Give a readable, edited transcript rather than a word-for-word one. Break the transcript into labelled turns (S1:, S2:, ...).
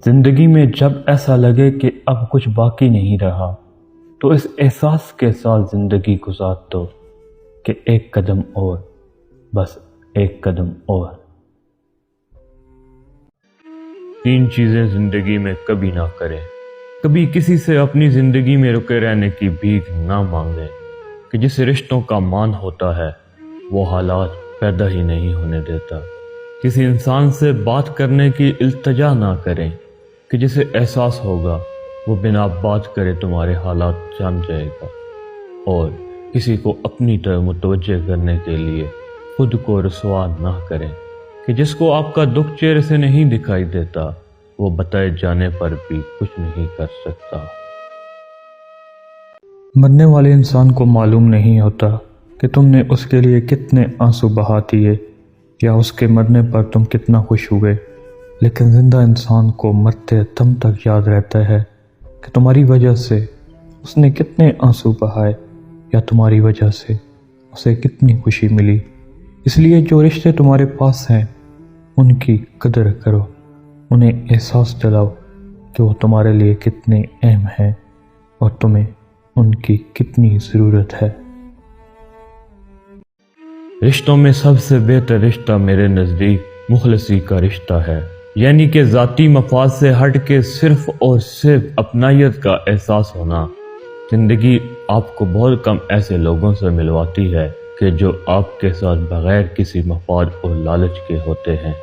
S1: زندگی میں جب ایسا لگے کہ اب کچھ باقی نہیں رہا تو اس احساس کے ساتھ زندگی گزار دو کہ ایک قدم اور، بس ایک قدم اور۔ 3 چیزیں زندگی میں کبھی نہ کریں۔ کبھی کسی سے اپنی زندگی میں رکے رہنے کی بھیک نہ مانگیں کہ جس رشتوں کا مان ہوتا ہے وہ حالات پیدا ہی نہیں ہونے دیتا۔ کسی انسان سے بات کرنے کی التجا نہ کریں کہ جسے احساس ہوگا وہ بنا بات کرے تمہارے حالات جان جائے گا، اور کسی کو اپنی طرف متوجہ کرنے کے لیے خود کو رسوا نہ کریں کہ جس کو آپ کا دکھ چہرے سے نہیں دکھائی دیتا وہ بتائے جانے پر بھی کچھ نہیں کر سکتا۔ مرنے والے انسان کو معلوم نہیں ہوتا کہ تم نے اس کے لیے کتنے آنسو بہا دیے یا اس کے مرنے پر تم کتنا خوش ہوئے، لیکن زندہ انسان کو مرتے دم تک یاد رہتا ہے کہ تمہاری وجہ سے اس نے کتنے آنسو بہائے یا تمہاری وجہ سے اسے کتنی خوشی ملی۔ اس لیے جو رشتے تمہارے پاس ہیں ان کی قدر کرو، انہیں احساس دلاؤ کہ وہ تمہارے لیے کتنے اہم ہیں اور تمہیں ان کی کتنی ضرورت ہے۔ رشتوں میں سب سے بہتر رشتہ میرے نزدیک مخلصی کا رشتہ ہے، یعنی کہ ذاتی مفاد سے ہٹ کے صرف اور صرف اپنائیت کا احساس ہونا۔ زندگی آپ کو بہت کم ایسے لوگوں سے ملواتی ہے کہ جو آپ کے ساتھ بغیر کسی مفاد اور لالچ کے ہوتے ہیں۔